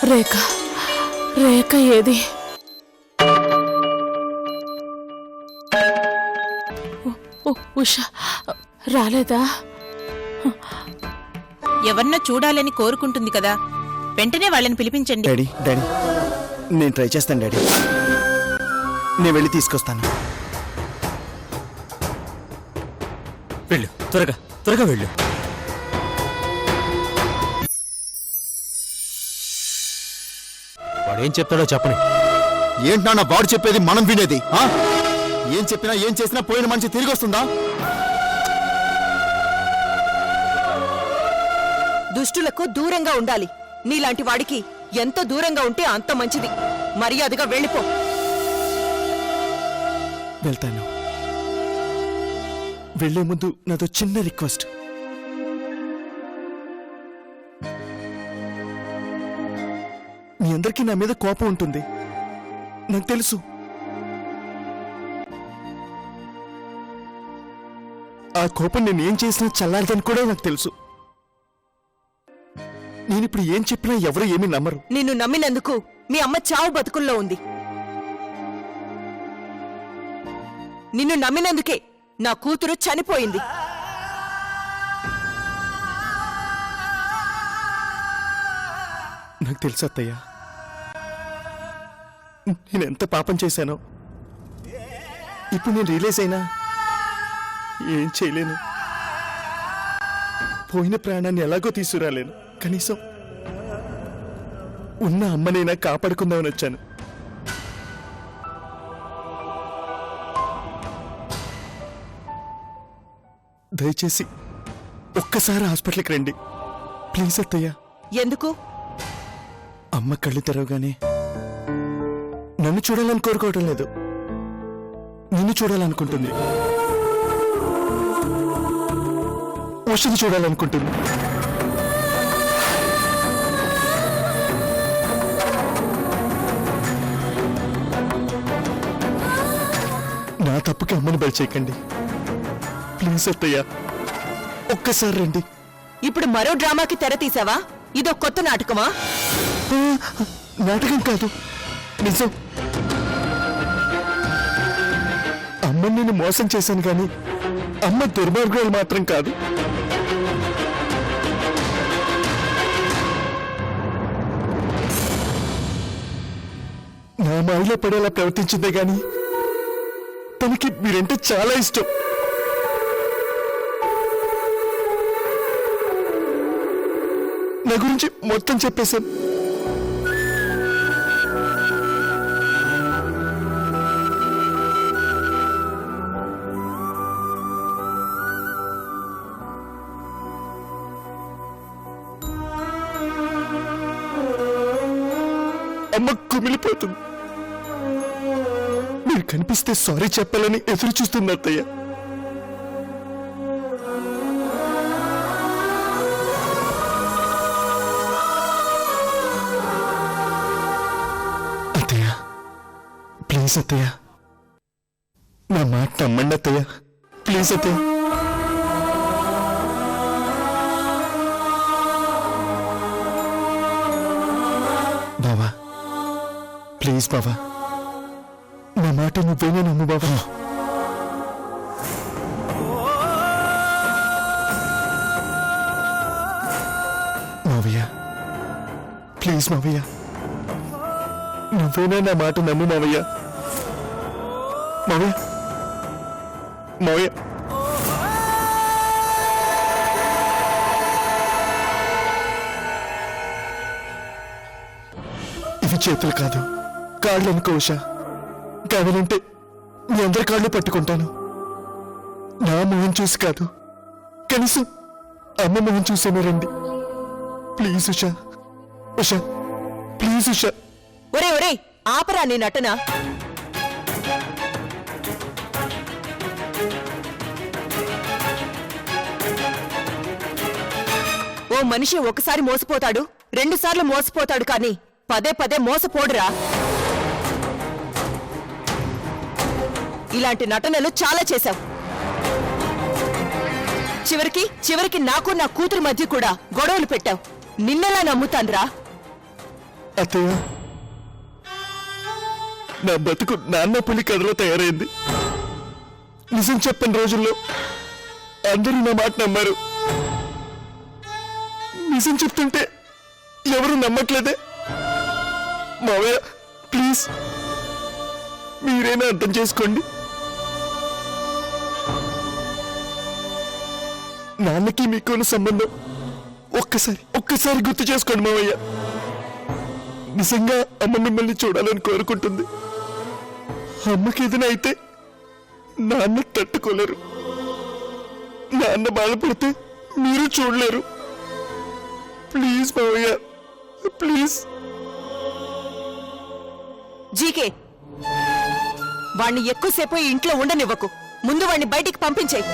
రేఖ రేఖ ఏది? ఉషా రాలేదా? ఎవరన్నా చూడాలని కోరుకుంటుంది కదా, వెంటనే వాళ్ళని పిలిపించండి. డాడీ డాడీ నేను ట్రై చేస్తాను డాడీ, నేను వెళ్ళి తీసుకొస్తాను. వెళ్ళు, త్వరగా త్వరగా వెళ్ళు. వాడేం చెప్తాడో చెప్పని. ఏంటన్నా వాడు చెప్పేది మనం వినేది? ఏం చెప్పినా ఏం చేసినా పోయిన మనిషి తిరిగి వస్తుందా? దుష్టులకు దూరంగా ఉండాలి. నీలాంటి వాడికి ఎంత దూరంగా ఉంటే అంత మంచిది. మర్యాదగా వెళ్ళిపో. వెళ్తాను. వెళ్లే ముందు నాతో చిన్న రిక్వెస్ట్. మీ అందరికీ నా మీద కోపం ఉంటుంది, నాకు తెలుసు. ఆ కోపం నేను ఏం చేసినా చల్లారదని కూడా నాకు తెలుసు. నేనిప్పుడు ఏం చెప్పినా ఎవరు ఏమీ నమ్మరు. నిన్ను నమ్మినందుకు మీ అమ్మ చావు బతుకుల్లో ఉంది. నిన్ను నమ్మినందుకే నా కూతురు చనిపోయింది. నాకు తెలుసు అత్తయ్య, నేనెంత పాపం చేశానో. ఇప్పుడు నేను రియలైజ్ అయినా ఏం చేయలేను. పోయిన ప్రాణాన్ని ఎలాగో తీసుకురాలేను. కనీసం ఉన్న అమ్మనైనా కాపాడుకుందామని వచ్చాను. దయచేసి ఒక్కసారి హాస్పిటల్కి రండి ప్లీజ్ అత్తయ్య. ఎందుకు? అమ్మ కళ్ళు తెరవగానే నన్ను చూడాలని కోరుకోవటం లేదు, నిన్ను చూడాలనుకుంటుంది. ఉషని చూడాలనుకుంటుంది. నా తప్పుకి అమ్మని బలి చేయకండి ప్లీజ్ అత్తయ్య, ఒక్కసారి రండి. ఇప్పుడు మరో డ్రామాకి తెర తీసావా? ఇదో కొత్త నాటకమా? నాటకం కాదు, నిజం. అమ్మని నేను మోసం చేశాను కానీ అమ్మ దుర్మార్గురాలు మాత్రం కాదు. నా మాయలో పడేలా ప్రవర్తించిందే గాని తనకి మీరంటే చాలా ఇష్టం. నా గురించి మొత్తం చెప్పేశాను. అమ్మ కుమిలిపోతుంది. మీరు కనిపిస్తే సారీ చెప్పాలని ఎదురు చూస్తుంది అత్తయ్య. అత్తయ్య ప్లీజ్ అత్తయ్య, నా మాట నమ్మండి అత్తయ్య, ప్లీజ్ అత్తయ్య. బావా ప్లీజ్ బావా, నా మాట నువ్వేనే నమ్ము బావా. మావయ్య ప్లీజ్ మావయ్య, నువ్వేనా నా మాట నమ్ము మావయ్య. మావయ్య మావయ్య ఇవి చేతులు కాదు కాళ్ళు అనుకో ఉషా. కావాలంటే మీ అందరి కాళ్ళు పట్టుకుంటాను. నా మొహం చూసి కాదు, కనీసం అమ్మ మొహం చూసేనే రండి ప్లీజ్ ఉషా. ఉషా ప్లీజ్ ఉషా. ఒరే ఒరే ఆపరా నీ నటన. ఓ మనిషి ఒకసారి మోసపోతాడు, 2 సార్లు మోసపోతాడు, కానీ పదే పదే మోసపోడురా. ఇలాంటి నటనలు చాలా చేశావు. చివరికి నాకు నా కూతురు మధ్య కూడా గొడవలు పెట్టావు. నిన్నెలా నమ్ముతాన్రా? అత్తయ్య, నా బతుకు నాన్న పులి కథలో తయారైంది. నిజం చెప్పని రోజుల్లో అందరూ నా మాట నమ్మారు. నిజం చెప్తుంటే ఎవరు నమ్మట్లేదే. మావయ్య ప్లీజ్ మీరైనా అర్థం చేసుకోండి. నాన్నకి మీకున్న సంబంధం ఒక్కసారి గుర్తు చేసుకోండి మావయ్య. నిజంగా అమ్మ మిమ్మల్ని చూడాలని కోరుకుంటుంది. అమ్మకి ఏదైనా అయితే నాన్న తట్టుకోలేరు. నాన్న బాధపడితే మీరు చూడలేరు. ప్లీజ్ మావయ్య ప్లీజ్. జీకే, వాణ్ణి ఎక్కువసేపు ఈ ఇంట్లో ఉండనివ్వకు. ముందు వాణ్ణి బయటికి పంపించేయి.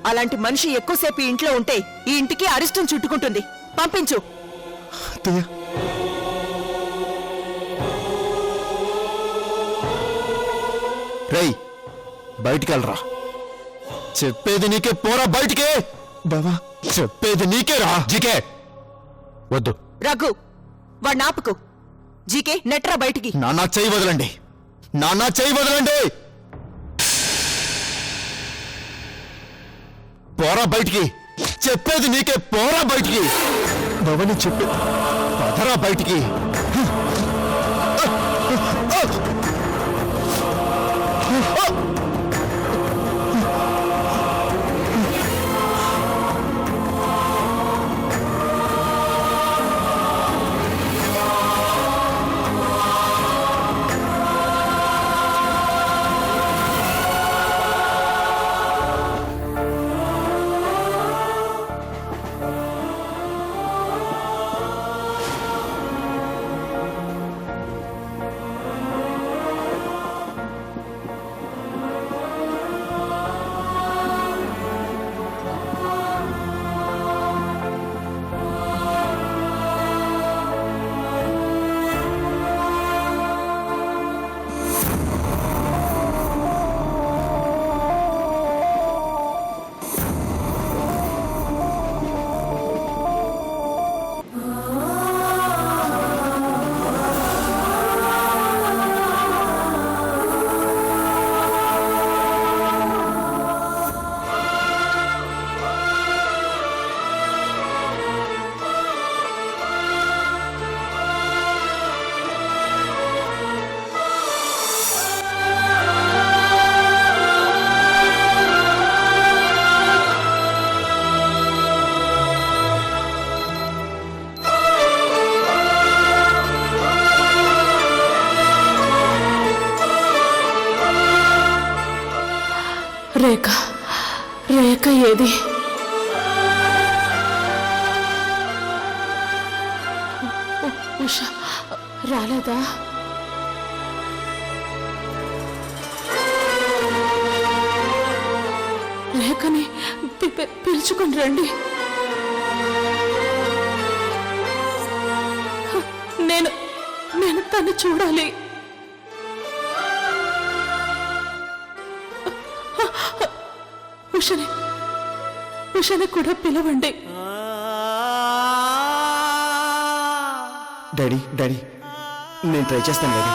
అలాంటి మనిషి ఎక్కువసేపు ఈ ఇంట్లో ఉంటే ఈ ఇంటికి అరిష్టం చుట్టుకుంటుంది. పంపించు. అత్తయ్య, రేయ్ బయటికి వెళ్ళరా. చెప్పేది నీకే, పోరా బయటికి. బావా చెప్పేది నీకే రా. జీకే వద్దు. రఘు, వాణ్ణి ఆపుకు. జీకే, నెట్రా బయటికి. నాన్న చెయ్యి వదలండి, నాన్న చెయ్యి వదలండి. పోరా బయటికి. చెప్పేది నీకే, పోరా బయటికి. బావా నేను చెప్పే పదరా బయటికి. రేఖ రేఖ ఏది? ఉష రాలేదా? రేఖని పిలుచుకుని రండి. నేను తను చూడాలి. ఉషని కూడా పిలవండి. డాడీ డాడీ నేను ట్రై చేస్తాను డాడీ.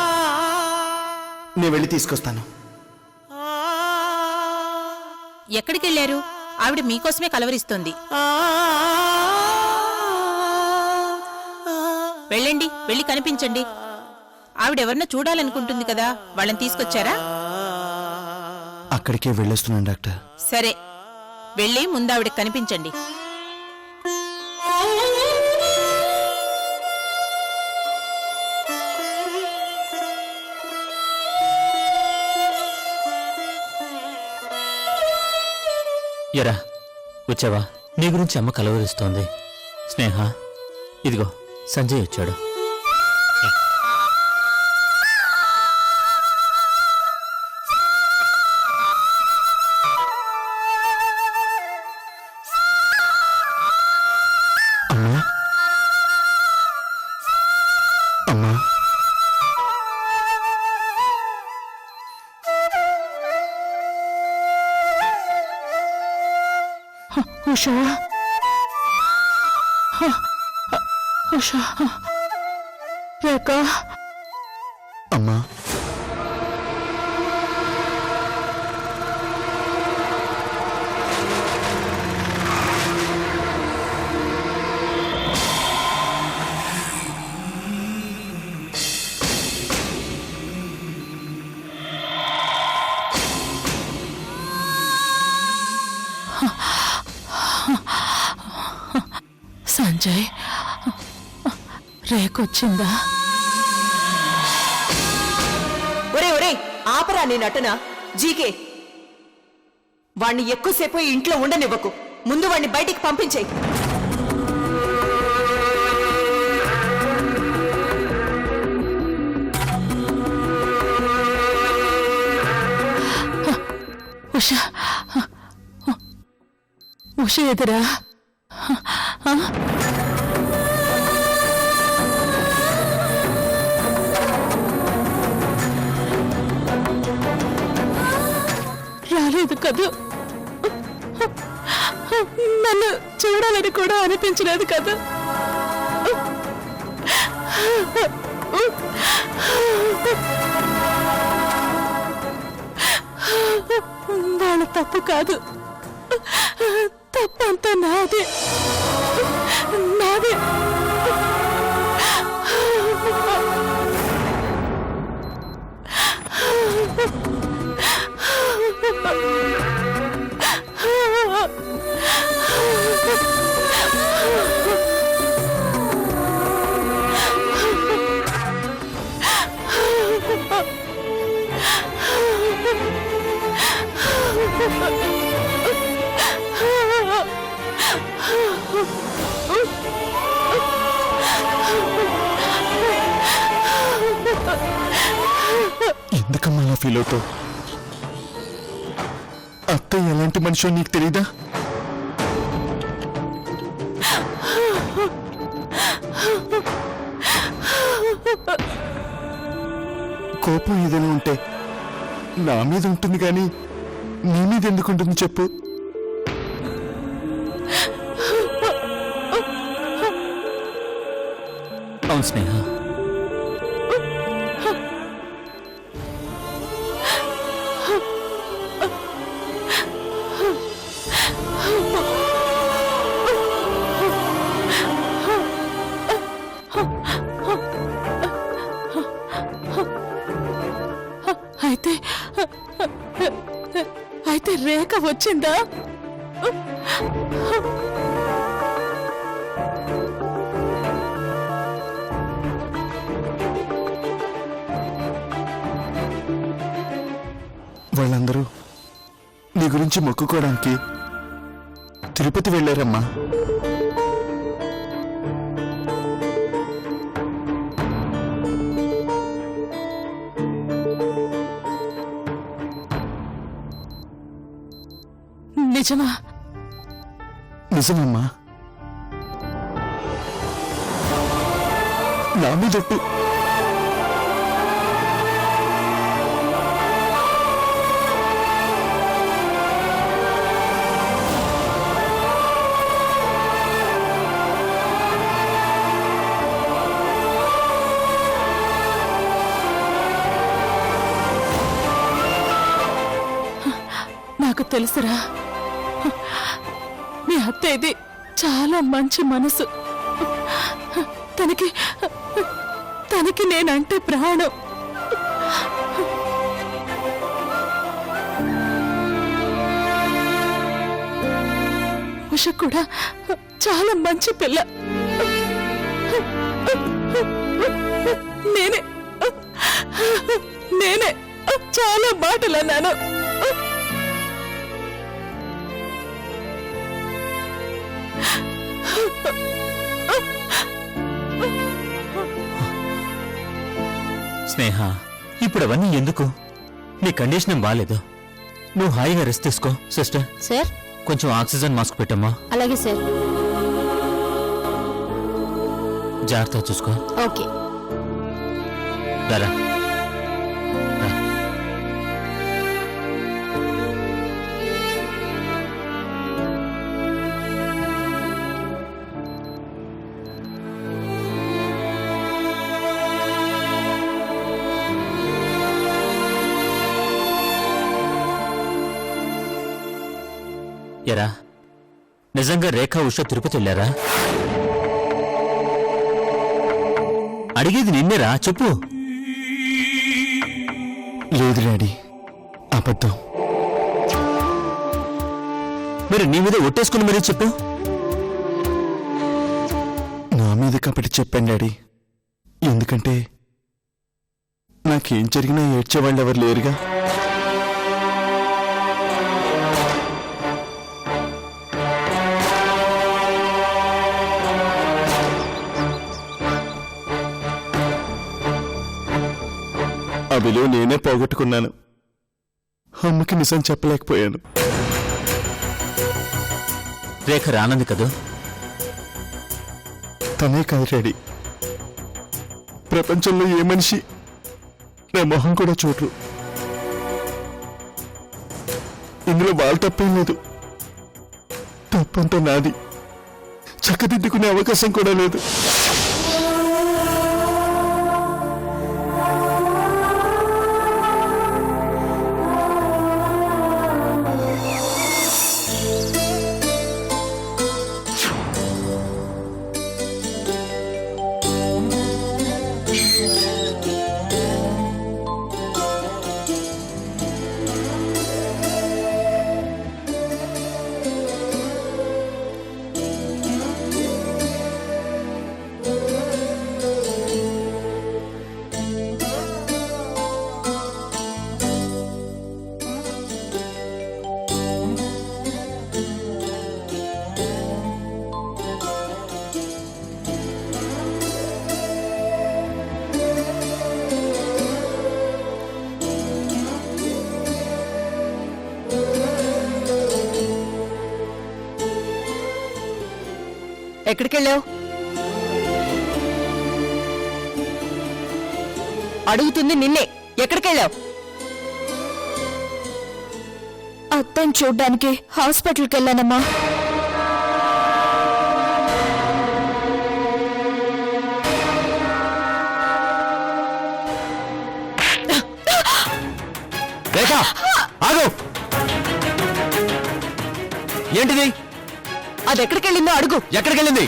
నేను వెళ్ళి తీసుకొస్తాను. ఎక్కడికెళ్లారు? ఆవిడ మీకోసమే కలవరిస్తోంది. వెళ్ళండి, వెళ్ళి కనిపించండి. ఆవిడెవరన్నా చూడాలనుకుంటుంది కదా, వాళ్ళని తీసుకొచ్చారా? అక్కడికే వెళ్ళొస్తున్నాను డాక్టర్. సరే, వెళ్ళి ముందు ఆవిడకి కనిపించండి. ఎరా వచ్చావా? నీ గురించి అమ్మ కలవరిస్తోంది. స్నేహ, ఇదిగో సంజయ్ వచ్చాడు. అమ్మా అమ్మా ఉషా ఉషా రేఖ అమ్మా సంజయ్ రేకొచ్చిందా? ఒరే ఒరే ఆపరా నీ నటన. జీకే వాణ్ణి ఎక్కువసేపు ఈ ఇంట్లో ఉండనివ్వకు. ముందు వాణ్ణి బయటికి పంపించేయి. ఉషా ఉష ఎదురా రాలేదు కదా? నన్ను చూడాలని కూడా అనిపించలేదు కదా? వాళ్ళ తప్పు కాదు, తప్పంతా నాదే నాదే. ఎందుకమ్మా అలా ఫీల్ అవుతావు? అత్తయ్య ఎలాంటి మనిషో నీకు తెలీదా? కోపం ఏదైనా ఉంటే నా మీద ఉంటుంది కానీ నీ మీద ఎందుకు ఉంటుంది చెప్పు? అవును స్నేహ, అయితే అయితే రేఖ వచ్చిందా? వాళ్ళందరూ నీ గురించి మొక్కుకోవడానికి తిరుపతి వెళ్ళారమ్మా. నిజమా? నిజమమ్మా, నా మీదొట్టు. నాకు తెలుసురా, మీ అత్తయ్యది చాలా మంచి మనసు. తనకి నేనంటే ప్రాణం. ఉష కూడా చాలా మంచి పిల్ల. నేనే చాలా మాటలు అన్నాను. స్నేహ, ఇప్పుడు అవన్నీ ఎందుకు? నీ కండిషన్ ఏం బాగాలేదు. నువ్వు హాయిగా రెస్ట్ తీసుకో. సిస్టర్, సార్ కొంచెం ఆక్సిజన్ మాస్క్ పెట్టమ్మా. అలాగే సార్. జాగ్రత్తగా చూసుకో. ఓకే. రా. ఎరా నిజంగా రేఖ ఉష తిరుపతి వెళ్ళారా? అడిగేది నిన్నేరా, చెప్పు. లేదు డాడీ, అబద్ధం. మరి నీ మీద ఒట్టేసుకుని మరీ చెప్పు. నా మీద కాబట్టి చెప్పాను డాడీ, ఎందుకంటే నాకేం జరిగినా ఏడ్చేవాళ్ళు ఎవరు లేరుగా. ఆ విలువ నేనే పోగొట్టుకున్నాను. అమ్మకి నిజం చెప్పలేకపోయాను. రేఖ రానంది కదూ? తనే కాదు డాడీ, ప్రపంచంలో ఏ మనిషి నా మొహం కూడా చూడరు. ఇందులో వాళ్ళ తప్పేం లేదు, తప్పంతా నాది. చక్కదిద్దుకునే అవకాశం కూడా లేదు. ఎక్కడికెళ్ళావు? అడుగుతుంది నిన్నే, ఎక్కడికెళ్ళావు? అత్తని చూడ్డానికి హాస్పిటల్కి వెళ్ళానమ్మా. రేఖ ఆగు! ఏంటిది? అది ఎక్కడికెళ్ళిందో అడుగు. ఎక్కడికెళ్ళింది?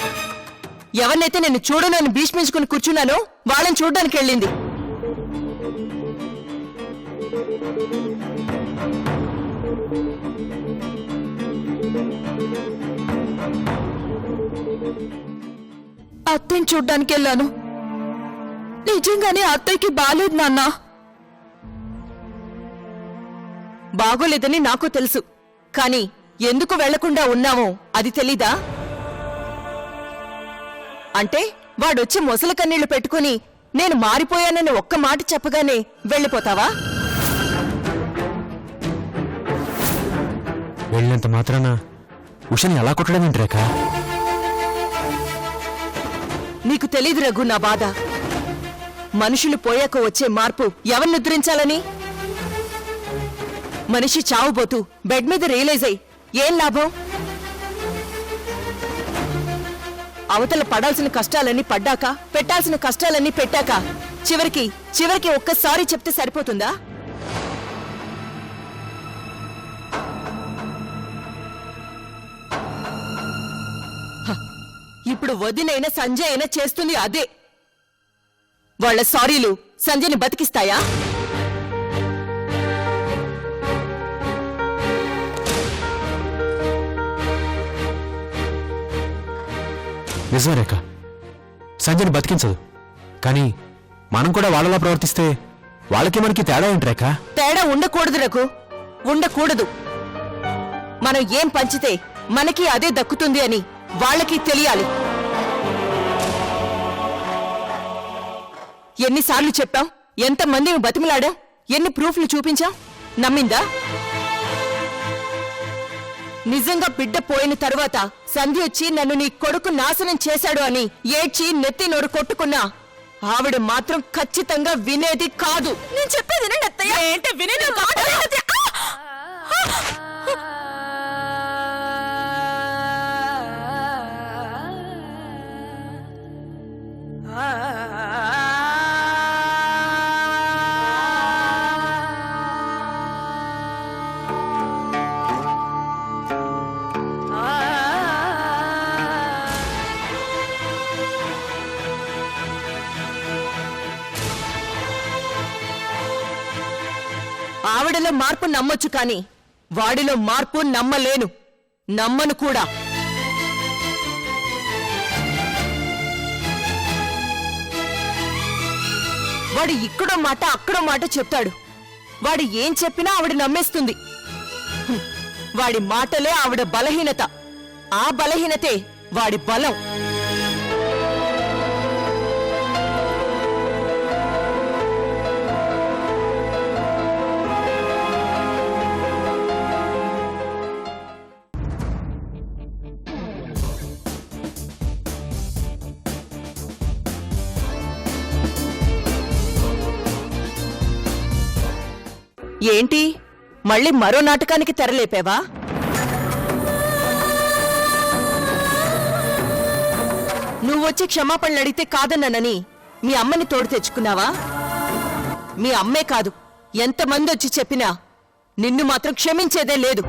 ఎవరినైతే నేను చూడనని భీష్మించుకుని కూర్చున్నానో వాళ్ళని చూడడానికి వెళ్ళింది. అత్తని చూడ్డానికి వెళ్ళాను. నిజంగానే అత్తయ్యకి బాలేదు నాన్న. బాగోలేదని నాకు తెలుసు, కానీ ఎందుకు వెళ్లకుండా ఉన్నామో అది తెలీదా? అంటే వాడొచ్చి మొసలి కన్నీళ్లు పెట్టుకుని నేను మారిపోయానని ఒక్క మాట చెప్పగానే వెళ్ళిపోతావా? వెళ్ళినంత మాత్రాన ఉషని ఎలా కొట్టడం ఏంటి రేఖ? నీకు తెలీదు రఘు నా బాధ. మనుషులు పోయాక వచ్చే మార్పు ఎవరిని ఉద్ధరించాలని? మనిషి చావుబోతూ బెడ్ మీద రియలైజ్ అయ్యి ఏం లాభం? అవతల పడాల్సిన కష్టాలన్నీ పడ్డాక, పెట్టాల్సిన కష్టాలన్నీ పెట్టాక చివరికి ఒక్కసారి చెప్తే సరిపోతుందా? ఇప్పుడు వదినైనా సంజయ్ అయినా చేస్తుంది అదే. వాళ్ళ సారీలు సంజయ్ని బతికిస్తాయా? నిజమే రేఖ, సంజయ్ని బతికించదు. కానీ మనం కూడా వాళ్ళలా ప్రవర్తిస్తే వాళ్ళకి మనకి తేడా ఏంటి రేఖ? తేడా ఉండకూడదు రఘు, ఉండకూడదు. మనం ఏం పంచితే మనకి అదే దక్కుతుంది అని వాళ్ళకి తెలియాలి. ఎన్నిసార్లు చెప్పాం, ఎంతమందిని బతిమలాడాం, ఎన్ని ప్రూఫ్లు చూపించాం? నమ్మిందా? నిజంగా బిడ్డ పోయిన తరువాత సంధి వచ్చి నన్ను నీ కొడుకు నాశనం చేశాడు అని ఏడ్చి నెత్తి నోరు కొట్టుకున్నా ఆవిడ మాత్రం ఖచ్చితంగా వినేది కాదు. నేను చెప్పేది ఏంటి వినేది కాదు. ఆవిడలో మార్పు నమ్మొచ్చు కాని వాడిలో మార్పు నమ్మలేను, నమ్మను కూడా. వాడు ఇక్కడో మాట అక్కడో మాట చెప్తాడు. వాడు ఏం చెప్పినా ఆవిడ నమ్మేస్తుంది. వాడి మాటలే ఆవిడ బలహీనత, ఆ బలహీనతే వాడి బలం. ఏంటి మళ్ళీ మరో నాటకానికి తెరలేపావా? నువ్వొచ్చి క్షమాపణలు అడిగితే కాదన్నానని మీ అమ్మని తోడు తెచ్చుకున్నావా? మీ అమ్మే కాదు, ఎంతమంది వచ్చి చెప్పినా నిన్ను మాత్రం క్షమించేదే లేదు.